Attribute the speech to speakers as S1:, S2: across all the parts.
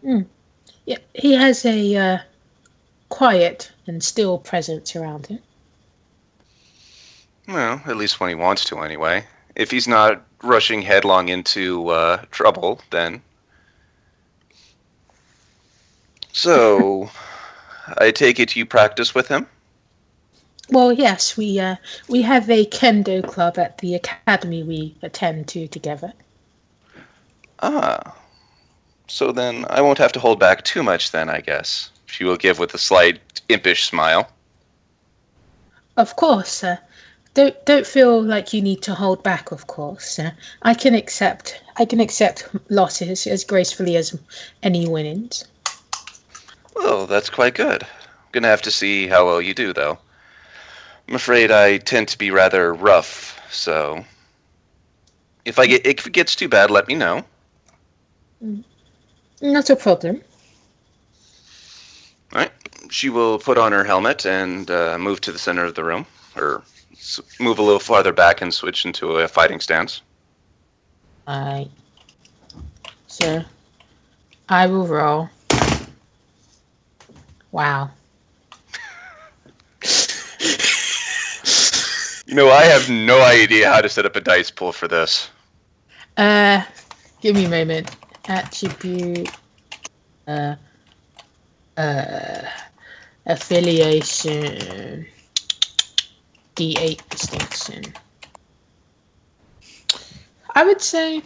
S1: Mm. Yeah, he has a quiet and still presence around him.
S2: Well, at least when he wants to, anyway. If he's not rushing headlong into trouble, then. So, I take it you practice with him?
S1: Well, yes, we have a kendo club at the academy we attend to together.
S2: Ah, so then I won't have to hold back too much then, I guess. She will give with a slight impish smile.
S1: Of course, don't feel like you need to hold back. Of course, I can accept losses as gracefully as any winnings.
S2: Oh, that's quite good. Gonna have to see how well you do, though. I'm afraid I tend to be rather rough, so if it gets too bad, let me know.
S1: Mm, not a problem.
S2: All right. She will put on her helmet and move to the center of the room, or move a little farther back and switch into a fighting stance.
S1: I so I will roll. Wow.
S2: I have no idea how to set up a dice pool for this.
S1: Uh, Give me a moment. Attribute. Uh, uh, Affiliation. D8 distinction. I would say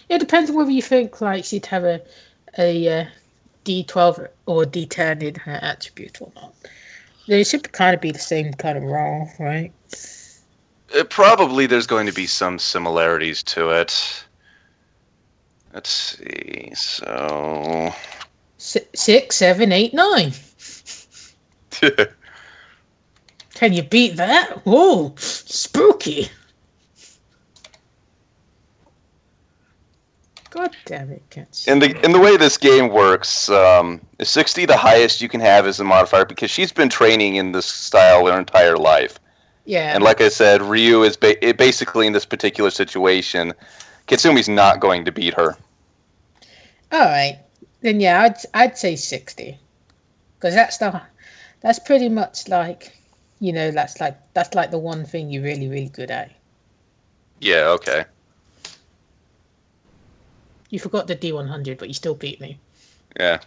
S1: it depends on whether you think like she'd have a D12 or D10 in her attribute or not. They should kind of be the same kind of role, right?
S2: Probably there's going to be some similarities to it. Let's see. So
S1: 6, 7, 8, 9. Can you beat that? Whoa, spooky! God damn it, cats.
S2: in the way this game works, is 60 the highest you can have as a modifier because she's been training in this style her entire life.
S1: Yeah.
S2: And like I said, Ryu is basically in this particular situation. Kitsumi's not going to beat her.
S1: All right, then yeah, I'd say 60, because that's pretty much like, that's like the one thing you're really really good at.
S2: Yeah. Okay.
S1: You forgot the D100, but you still beat me.
S2: Yeah.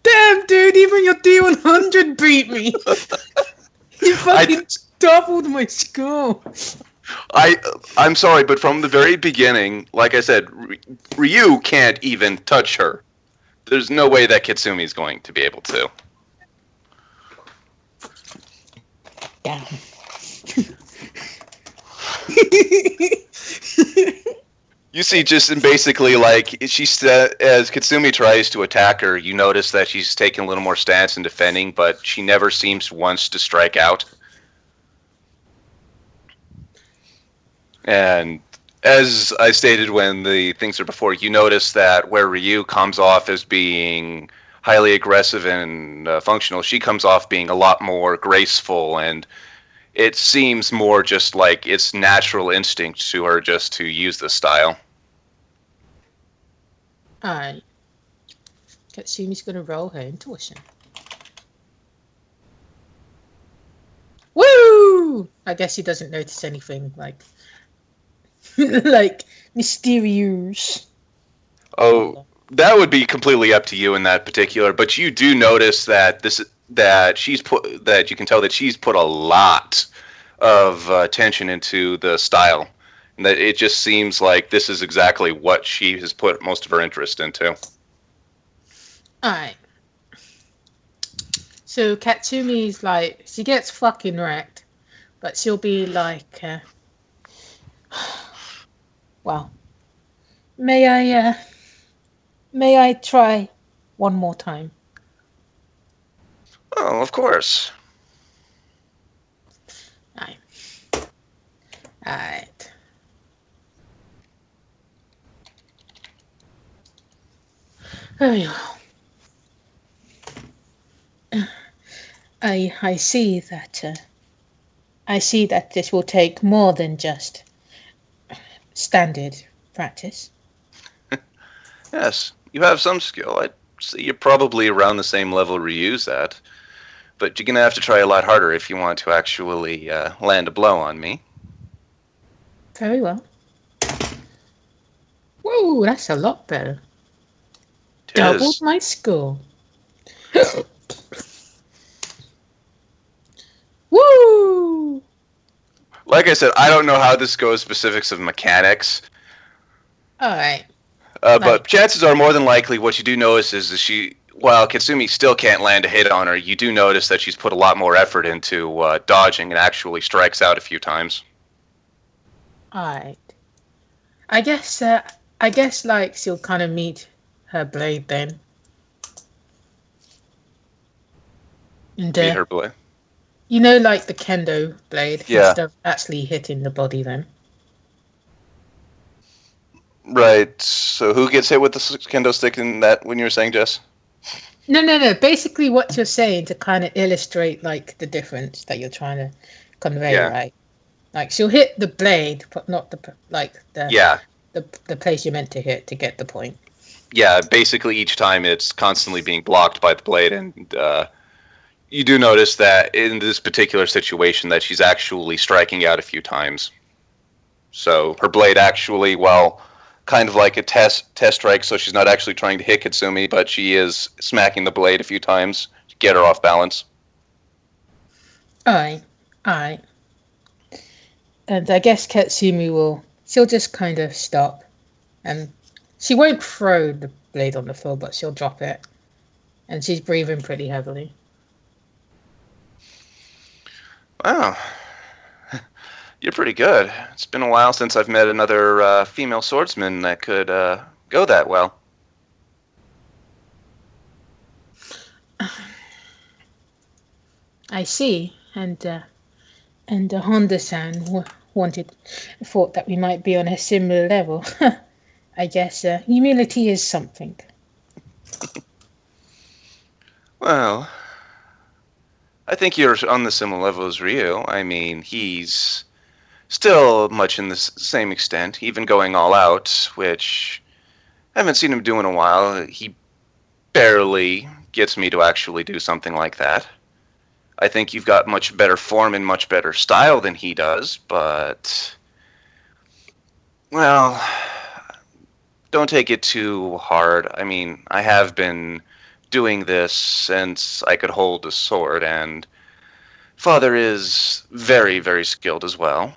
S1: Damn, dude, even your D100 beat me. You fucking doubled my score.
S2: I'm sorry, but from the very beginning, like I said, Ryu can't even touch her. There's no way that Kitsumi's going to be able to.
S1: Damn.
S2: You see, just basically, like, as Kitsumi tries to attack her, you notice that she's taking a little more stance in defending, but she never seems once to strike out. And as I stated when the things are before, you notice that where Ryu comes off as being highly aggressive and functional, she comes off being a lot more graceful, and it seems more just like it's natural instinct to her just to use this style.
S1: Alright. Katsumi's gonna roll her intuition. Woo! I guess he doesn't notice anything like like mysterious.
S2: Oh, that would be completely up to you in that particular, but you do notice that you can tell that she's put a lot of attention into the style, and that it just seems like this is exactly what she has put most of her interest into.
S1: Alright. So Katsumi's like, she gets fucking wrecked, but she'll be like, well, may I try one more time?
S2: Oh, of course.
S1: Alright. There we go. I see that this will take more than just standard practice.
S2: Yes, you have some skill. I'd say you're probably around the same level Ryu's at. But you're going to have to try a lot harder if you want to actually land a blow on me.
S1: Very well. Whoa, that's a lot better. Doubled my score. Woo!
S2: Like I said, I don't know how this goes, specifics of mechanics.
S1: Alright.
S2: But chances are more than likely what you do notice is that while Katsumi still can't land a hit on her, you do notice that she's put a lot more effort into dodging and actually strikes out a few times.
S1: Alright. I guess like she'll kind of meet her blade then. And,
S2: Meet her blade?
S1: You know, like the kendo blade?
S2: Yeah.
S1: Instead of actually hitting the body then.
S2: Right. So who gets hit with the kendo stick in that when you were saying, Jess?
S1: No. Basically what you're saying to kind of illustrate like the difference that you're trying to convey, right? Like she'll hit the blade, but not the place you're meant to hit to get the point.
S2: Yeah, basically each time it's constantly being blocked by the blade, and you do notice that in this particular situation that she's actually striking out a few times. So her blade actually, well, kind of like a test strike, so she's not actually trying to hit Katsumi, but she is smacking the blade a few times to get her off balance.
S1: Alright. And I guess Katsumi she'll just kind of stop. And she won't throw the blade on the floor, but she'll drop it. And she's breathing pretty heavily.
S2: Wow. You're pretty good. It's been a while since I've met another female swordsman that could go that well.
S1: I see. And Honda-san thought that we might be on a similar level. I guess humility is something.
S2: Well, I think you're on the similar level as Ryu. I mean, he's still much in the same extent, even going all out, which I haven't seen him do in a while. He barely gets me to actually do something like that. I think you've got much better form and much better style than he does, but, well, don't take it too hard. I mean, I have been doing this since I could hold a sword, and Father is very, very skilled as well.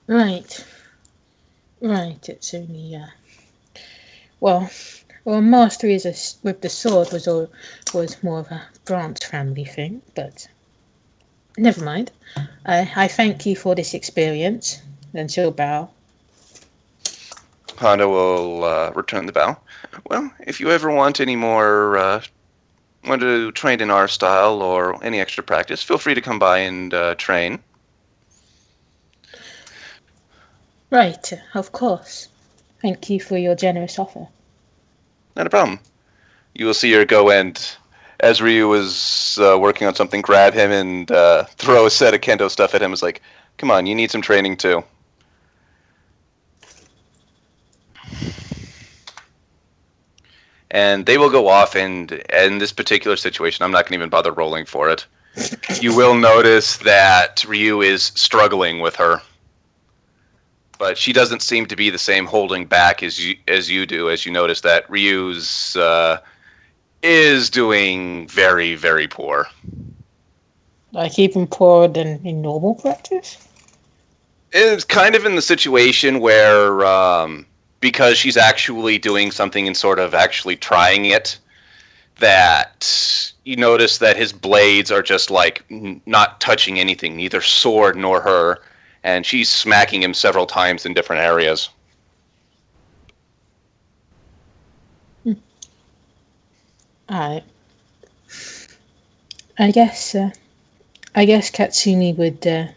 S1: Right, it's only, well, mastery with the sword was more of a branch family thing, but never mind. I thank you for this experience. Then she'll bow.
S2: Honda will return the bow. Well, if you ever want any more, want to train in our style or any extra practice, feel free to come by and train.
S1: Right, of course. Thank you for your generous offer.
S2: Not a problem. You will see her go and, as Ryu was working on something, grab him and throw a set of kendo stuff at him. It's like, come on, you need some training too. And they will go off, and in this particular situation, I'm not going to even bother rolling for it. You will notice that Ryu is struggling with her. But she doesn't seem to be the same holding back as you do, as you notice that Ryu's is doing very, very poor.
S1: Like even poorer than in normal practice?
S2: It's kind of in the situation where, because she's actually doing something and sort of actually trying it, that you notice that his blades are just like not touching anything, neither sword nor her. And she's smacking him several times in different areas.
S1: Alright. I guess Katsumi would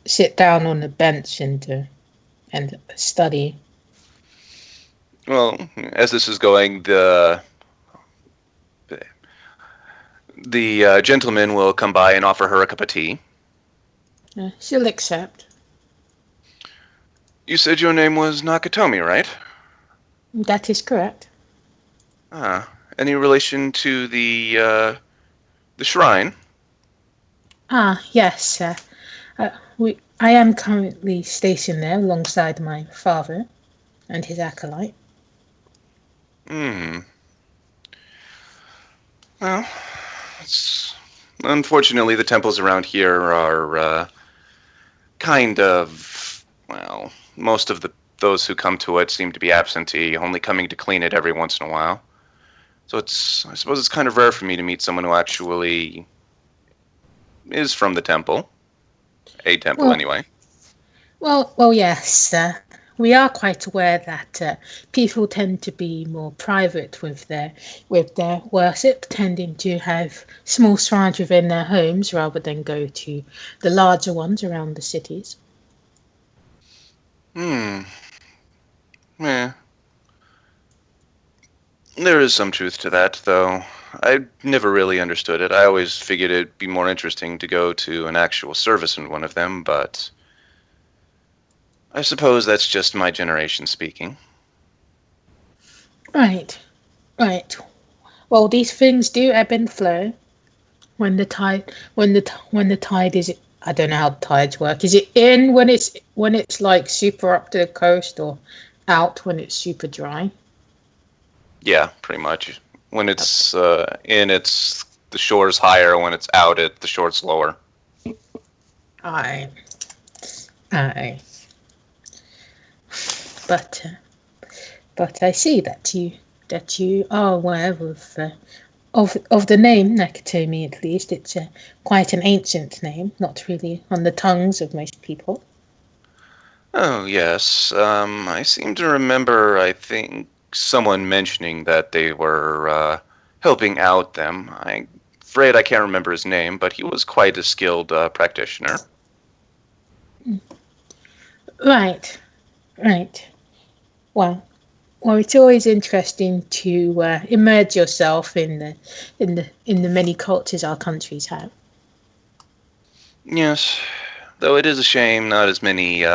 S1: sit down on the bench and study.
S2: Well, as this is going, the gentleman will come by and offer her a cup of tea.
S1: She'll accept.
S2: You said your name was Nakatomi, right?
S1: That is correct.
S2: Ah, any relation to the shrine?
S1: Yes. I am currently stationed there alongside my father and his acolyte.
S2: Hmm. Well, it's unfortunately the temples around here are kind of, well, most of those who come to it seem to be absentee, only coming to clean it every once in a while. So I suppose it's kind of rare for me to meet someone who actually is from the temple, a temple
S1: Well,
S2: anyway.
S1: yes. We are quite aware that people tend to be more private with their worship, tending to have small shrines within their homes rather than go to the larger ones around the cities.
S2: Hmm. Yeah. There is some truth to that, though. I never really understood it. I always figured it'd be more interesting to go to an actual service in one of them, but I suppose that's just my generation speaking.
S1: Right, right. Well, these things do ebb and flow when the tide when the tide is. I don't know how tides work. Is it in when it's like super up to the coast, or out when it's super dry?
S2: Yeah, pretty much. When
S1: Okay.
S2: it's in, it's the shore's higher. When it's out, the shore's lower.
S1: Aye, aye. But I see that you are aware of the name Nakatomi. At least it's quite an ancient name, not really on the tongues of most people.
S2: Oh, yes. I seem to remember, I think, someone mentioning that they were helping out them. I'm afraid I can't remember his name, but he was quite a skilled practitioner.
S1: Right, right. Well, it's always interesting to immerse yourself in the many cultures our countries have.
S2: Yes, though it is a shame not as many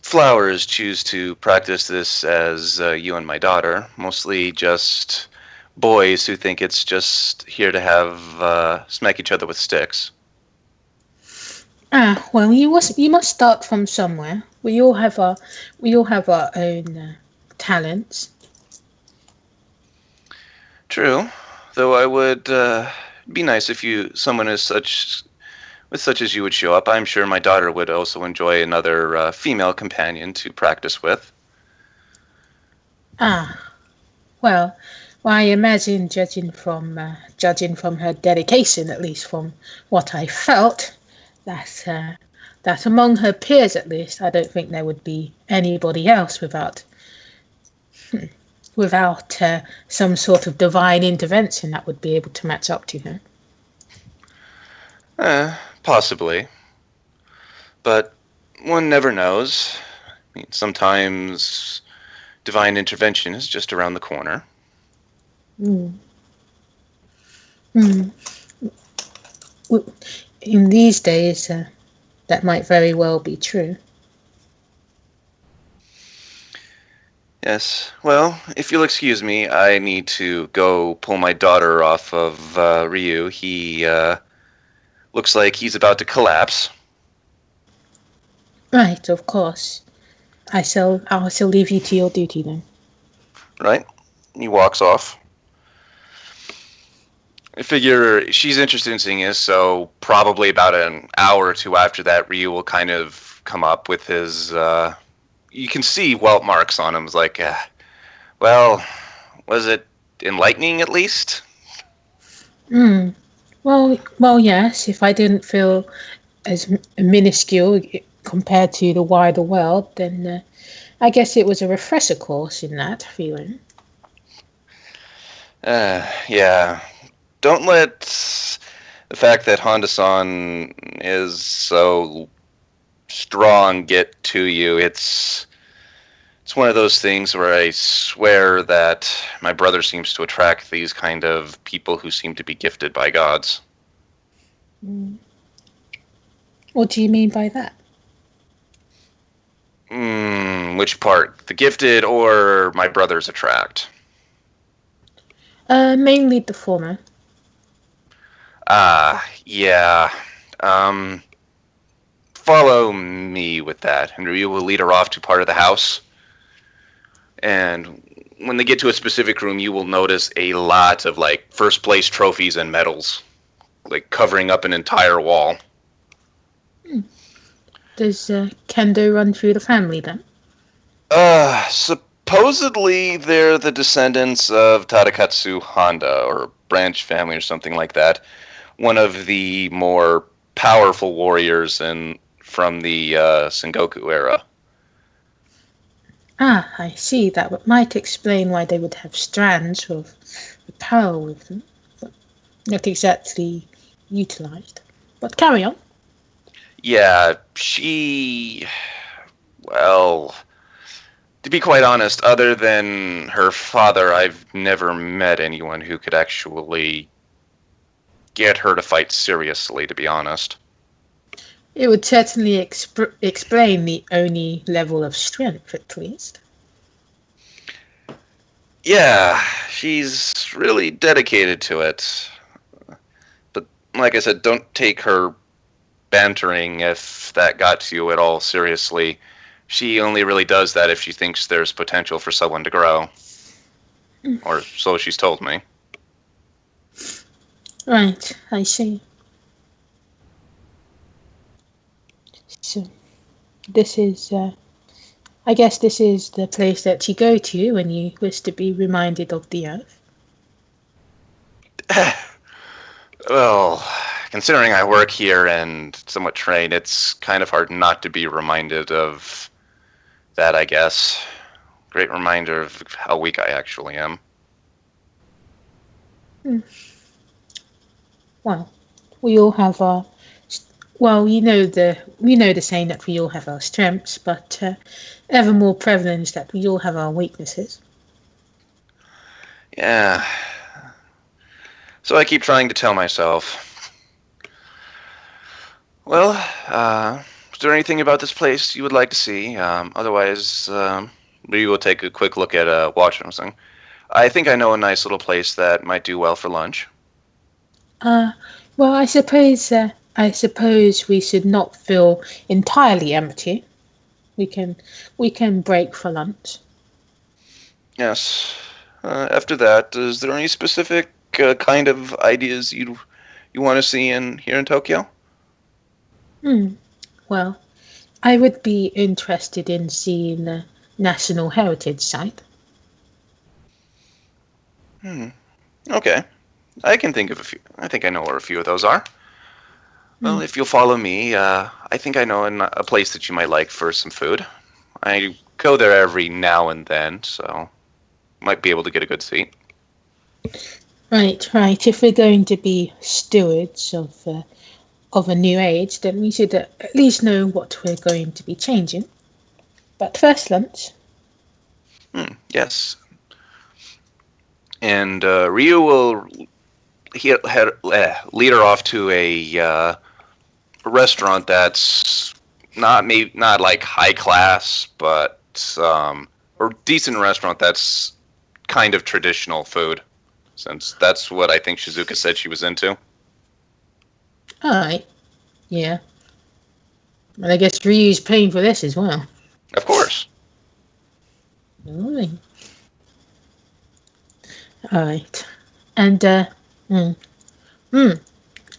S2: flowers choose to practice this as you and my daughter. Mostly just boys who think it's just here to have smack each other with sticks.
S1: Well, you must start from somewhere. We all have our own talents.
S2: True, though I would be nice if someone is such with such as you would show up. I'm sure my daughter would also enjoy another female companion to practice with.
S1: Ah, well, I imagine judging from her dedication, at least from what I felt, that that among her peers, at least, I don't think there would be anybody else without some sort of divine intervention that would be able to match up to her.
S2: Possibly, but one never knows. I mean, sometimes divine intervention is just around the corner.
S1: Mm. Mm. In these days, that might very well be true.
S2: Yes. Well, if you'll excuse me, I need to go pull my daughter off of Ryu. He looks like he's about to collapse.
S1: Right, of course. I shall leave you to your duty then.
S2: Right? He walks off. I figure she's interested in seeing this, so probably about an hour or two after that, Ryu will kind of come up with his. You can see welt marks on him. It's like, well, was it enlightening at least?
S1: Mm. Well, yes. If I didn't feel as minuscule compared to the wider world, then I guess it was a refresher course in that feeling.
S2: Yeah. Don't let the fact that Honda-san is so strong get to you. It's one of those things where I swear that my brother seems to attract these kind of people who seem to be gifted by gods.
S1: Mm. What do you mean by that?
S2: which part? The gifted or my brother's attract?
S1: Mainly the former.
S2: Yeah. Follow me with that, and Ryu will lead her off to part of the house. And when they get to a specific room, you will notice a lot of, like, first place trophies and medals, like, covering up an entire wall.
S1: Does Kendo run through the family then?
S2: Supposedly they're the descendants of Tadakatsu Honda, or a branch family or something like that. One of the more powerful warriors from the Sengoku era.
S1: I see. That might explain why they would have strands of power with them, but not exactly utilized. But carry on.
S2: Yeah, well, to be quite honest, other than her father, I've never met anyone who could actually get her to fight seriously, to be honest.
S1: It would certainly explain the only level of strength, at least.
S2: Yeah, she's really dedicated to it. But like I said, don't take her bantering if that got to you at all seriously. She only really does that if she thinks there's potential for someone to grow. Or so she's told me.
S1: Right, I see. So, this is, I guess this is the place that you go to when you wish to be reminded of the Earth.
S2: Well, considering I work here and somewhat train, it's kind of hard not to be reminded of that, I guess. Great reminder of how weak I actually am.
S1: Well, we all have our... Well, we know the saying that we all have our strengths, but ever more prevalent is that we all have our weaknesses.
S2: Yeah. So I keep trying to tell myself. Well, is there anything about this place you would like to see? Otherwise, we will take a quick look at watch or something. I think I know a nice little place that might do well for lunch.
S1: Well, I suppose we should not feel entirely empty. We can break for lunch.
S2: Yes. After that, is there any specific kind of ideas you want to see here in Tokyo?
S1: Well, I would be interested in seeing the National Heritage Site.
S2: Okay. I can think of a few. I think I know where a few of those are. Well, if you'll follow me, I think I know a place that you might like for some food. I go there every now and then, so might be able to get a good seat.
S1: Right. If we're going to be stewards of a new age, then we should at least know what we're going to be changing. But first, lunch.
S2: Yes. And Ryu will lead her off to a restaurant that's not like high class, but a decent restaurant that's kind of traditional food, since that's what I think Shizuka said she was into.
S1: Alright. Yeah. And I guess Ryu's paying for this as well.
S2: Of course.
S1: Alright. And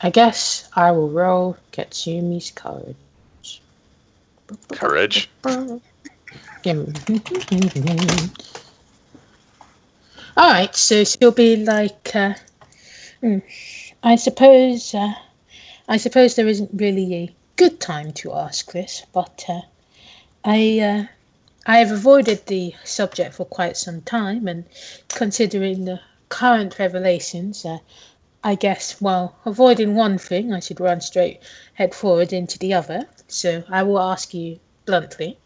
S1: I guess I will roll Katsumi's courage.
S2: Courage?
S1: Alright, so she'll be like, I suppose there isn't really a good time to ask this, but I have avoided the subject for quite some time, and considering the current revelations, I guess, while avoiding one thing, I should run straight head forward into the other. So I will ask you bluntly.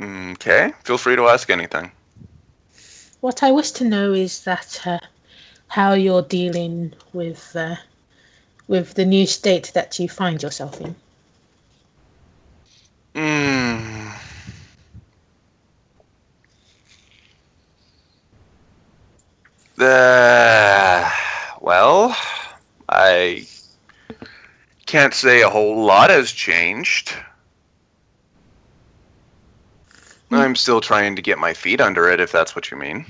S2: Okay, feel free to ask anything.
S1: What I wish to know is that how you're dealing with the new state that you find yourself in.
S2: Well, I can't say a whole lot has changed. I'm still trying to get my feet under it, if that's what you mean.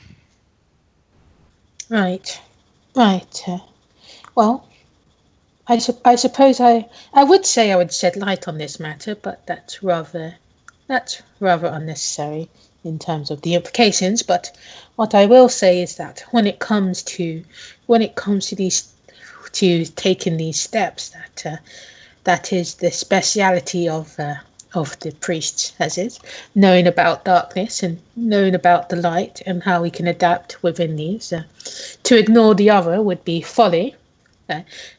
S1: Right. Right. Well, I suppose I would say I would shed light on this matter, but that's rather unnecessary in terms of the implications. But what I will say is that when it comes to taking these steps, that is the speciality of the priests, as is knowing about darkness and knowing about the light and how we can adapt within these. To ignore the other would be folly.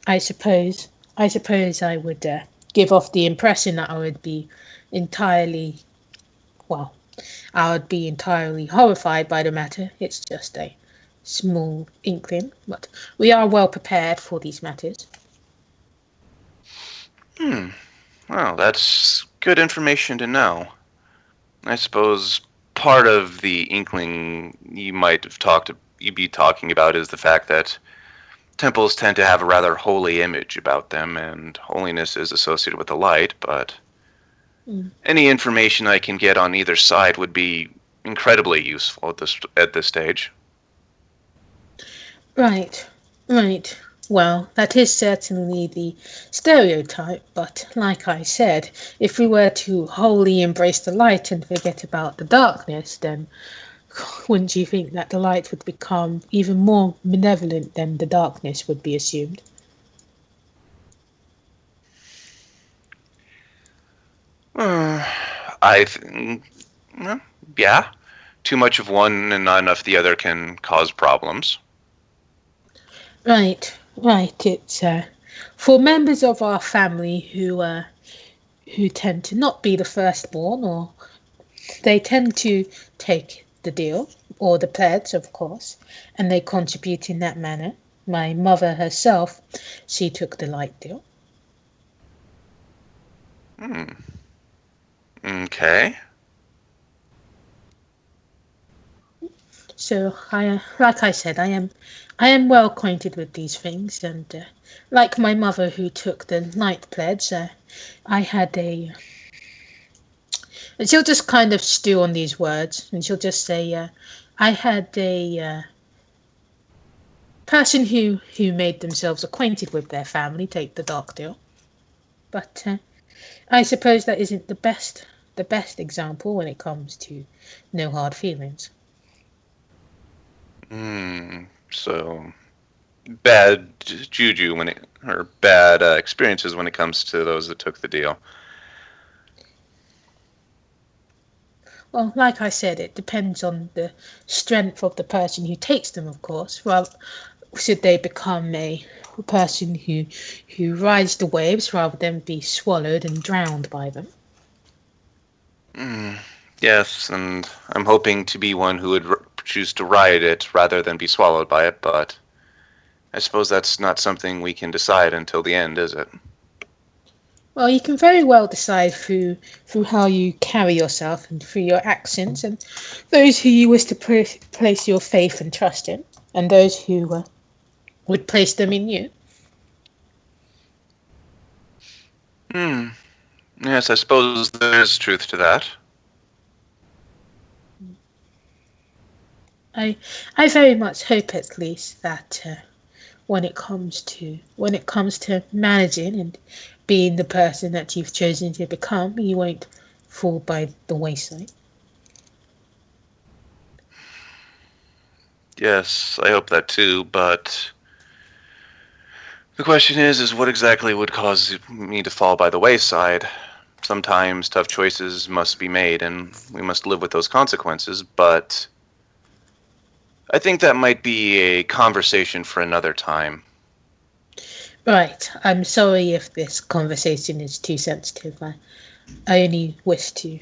S1: I suppose I would give off the impression that I would be entirely horrified by the matter. It's just a small inkling, but we are well prepared for these matters.
S2: Well, that's good information to know. I suppose part of the inkling you'd be talking about is the fact that temples tend to have a rather holy image about them, and holiness is associated with the light, but any information I can get on either side would be incredibly useful at this stage.
S1: Right. Well, that is certainly the stereotype, but like I said, if we were to wholly embrace the light and forget about the darkness, then wouldn't you think that the light would become even more malevolent than the darkness would be assumed?
S2: Yeah. Too much of one and not enough of the other can cause problems.
S1: Right. It's for members of our family who tend to not be the firstborn, or they tend to take the deal, or the pledge, of course, and they contribute in that manner. My mother herself, she took the light deal.
S2: Okay.
S1: So like I said, I am well acquainted with these things, and like my mother who took the night pledge, I had a. And she'll just kind of stew on these words, and she'll just say, I had a person who made themselves acquainted with their family take the dark deal. But I suppose that isn't the best example when it comes to no hard feelings.
S2: So bad juju or bad experiences when it comes to those that took the deal.
S1: Well, like I said, it depends on the strength of the person who takes them, of course. Well, should they become a person who rides the waves rather than be swallowed and drowned by them?
S2: Yes, and I'm hoping to be one who would choose to ride it rather than be swallowed by it, but I suppose that's not something we can decide until the end, is it?
S1: Well, you can very well decide through how you carry yourself and through your actions, and those who you wish to place your faith and trust in, and those who would place them in you.
S2: Yes, I suppose there's truth to that.
S1: I very much hope, at least, that when it comes to managing and being the person that you've chosen to become, you won't fall by the wayside.
S2: Yes, I hope that too, but the question is what exactly would cause me to fall by the wayside? Sometimes tough choices must be made, and we must live with those consequences, but I think that might be a conversation for another time.
S1: Right. I'm sorry if this conversation is too sensitive. I only wish to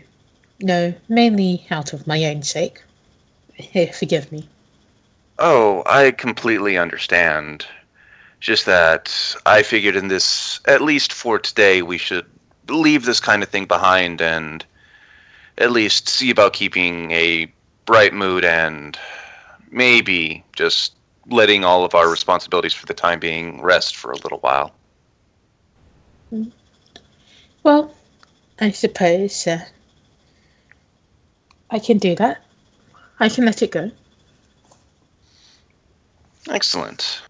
S1: know, mainly out of my own sake. Forgive me.
S2: Oh, I completely understand. Just that I figured in this, at least for today, we should leave this kind of thing behind and at least see about keeping a bright mood and maybe, just letting all of our responsibilities for the time being rest for a little while.
S1: Well, I suppose I can do that. I can let it go.
S2: Excellent.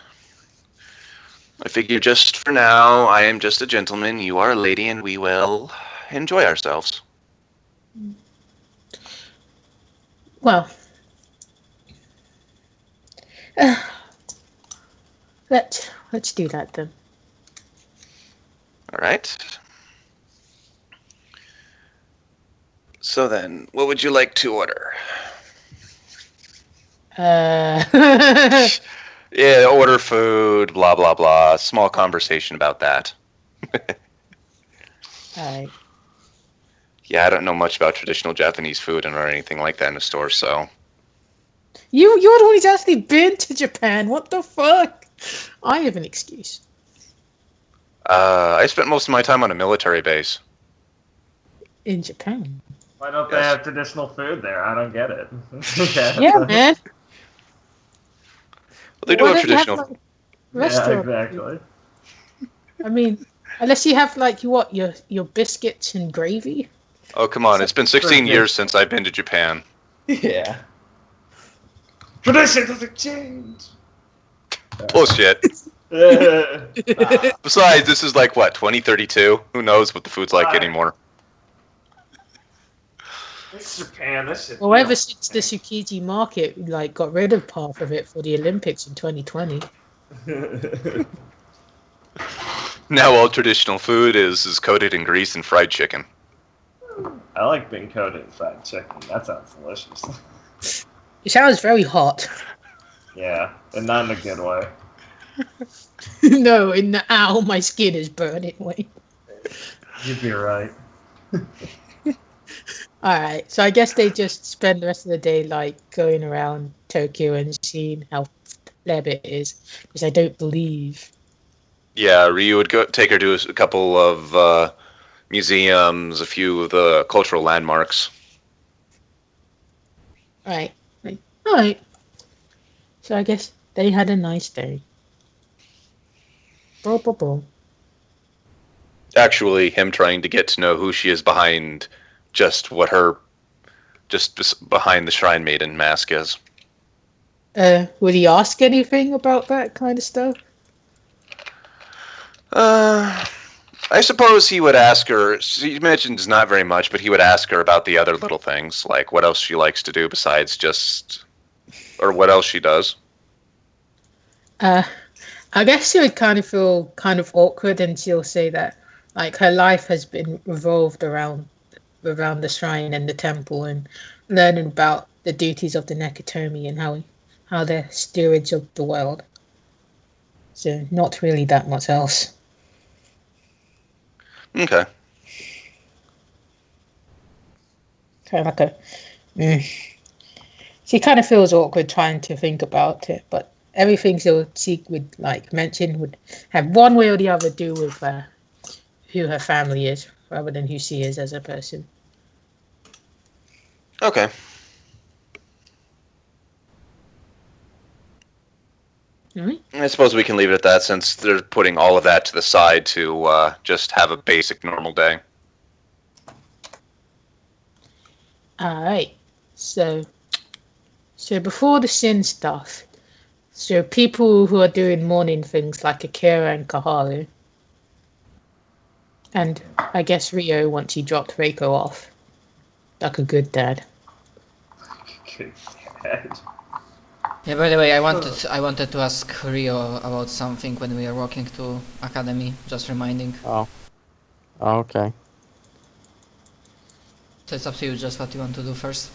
S2: I figure just for now, I am just a gentleman, you are a lady, and we will enjoy ourselves.
S1: Well, let's do that then.
S2: All right. So then, what would you like to order? Yeah, order food, blah, blah, blah. Small conversation about that.
S1: Alright.
S2: Yeah, I don't know much about traditional Japanese food or anything like that in the store, so...
S1: You're the one who's actually been to Japan. What the fuck? I have an excuse.
S2: I spent most of my time on a military base.
S1: In Japan?
S3: Why don't they have traditional food there? I don't get it.
S1: Yeah, man.
S2: Well, they do have traditional...
S3: Yeah, exactly.
S1: I mean, unless you have, like, your biscuits and gravy.
S2: Oh, come on. It's been 16 years since I've been to Japan.
S3: Yeah. Tradition doesn't change.
S2: Bullshit. Besides, this is like, what, 2032? Who knows what the food's like anymore?
S3: It's Japan. This shit.
S1: Well, ever since the Tsukiji market, like, got rid of half of it for the Olympics in 2020.
S2: Now all traditional food is coated in grease and fried chicken.
S3: I like being coated in fried chicken. That sounds delicious.
S1: It sounds very hot.
S3: Yeah, and not in a good way.
S1: No, in the ow, my skin is burning way.
S3: You'd be right.
S1: Alright, so I guess they just spend the rest of the day, like, going around Tokyo and seeing how pleb it is, because I don't believe...
S2: Yeah, Ryu would take her to a couple of museums, a few of the cultural landmarks.
S1: Alright. Alright. So I guess they had a nice day.
S2: Actually, him trying to get to know who she is behind just behind the Shrine Maiden mask is.
S1: Would he ask anything about that kind of stuff?
S2: I suppose he would ask her. She mentions not very much, but he would ask her about the other little things, like what else she likes to do besides or what else she does.
S1: I guess she would kind of feel kind of awkward, and she'll say that, like, her life has been revolved around the shrine and the temple, and learning about the duties of the Nakatomi and how they're stewards of the world. So not really that much else.
S2: Okay.
S1: Kind of like she kind of feels awkward trying to think about it, but everything she would like mention would have one way or the other do with who her family is, rather than who she is as a person.
S2: Okay.
S1: Right.
S2: I suppose we can leave it at that, since they're putting all of that to the side to just have a basic normal day.
S1: Alright. So before the Shin stuff, so people who are doing morning things like Akira and Kaharu, and I guess Rio once he dropped Reiko off, like a good dad.
S3: Good dad.
S4: Yeah, by the way, I wanted to ask Rio about something when we are walking to Academy, just reminding.
S5: Oh, okay.
S4: So it's up to you, just what you want to do first.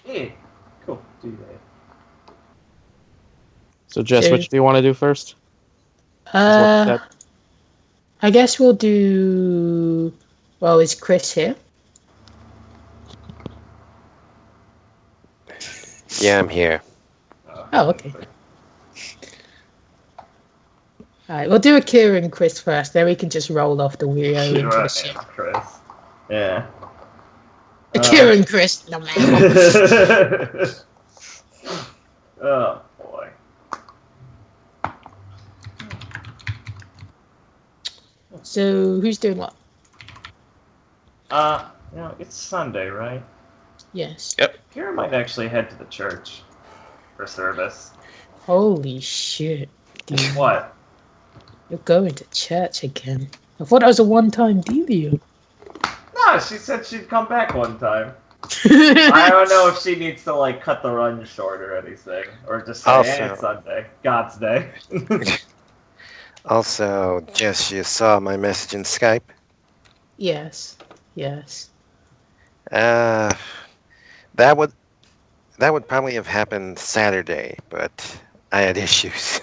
S3: Hey, cool. Do that.
S5: So Jess, which do you want to do first?
S1: I guess we'll do... Well, is Chris here?
S6: Yeah, I'm here.
S1: Oh, okay. Alright, we'll do Akira and Chris first, then we can just roll off the Rio into the ship.
S3: Chris. Yeah.
S1: Akira and Chris. No man.
S3: Oh boy.
S1: So who's doing what?
S3: It's Sunday, right?
S1: Yes.
S3: Kira might actually head to the church for service.
S1: Holy shit. Dude.
S3: What?
S1: You're going to church again. I thought that was a one-time deal.
S3: No, she said she'd come back one time. I don't know if she needs to like cut the run short or anything, or just say,
S6: Also-
S3: "Hey, it's Sunday, God's day."
S6: Also, Jess, you saw my message in Skype?
S1: Yes. Yes.
S6: That would probably have happened Saturday, but I had issues.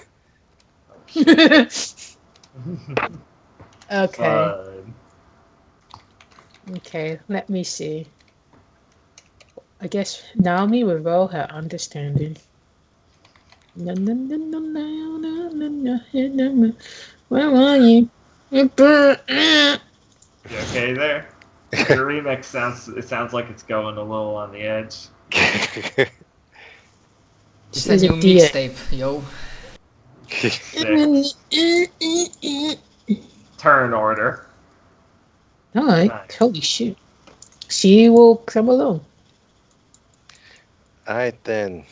S1: Okay.
S3: Fun.
S1: Okay, let me see. I guess Naomi will roll her understanding. No, no, no, no, no, no, no, no, no, no. Where are you?
S3: You okay there? Your remix sounds like it's going a little on the edge.
S4: It's a new mixtape, yo.
S3: Turn order.
S1: Alright,
S3: Nice.
S1: holy shit. She will come along.
S6: Alright then.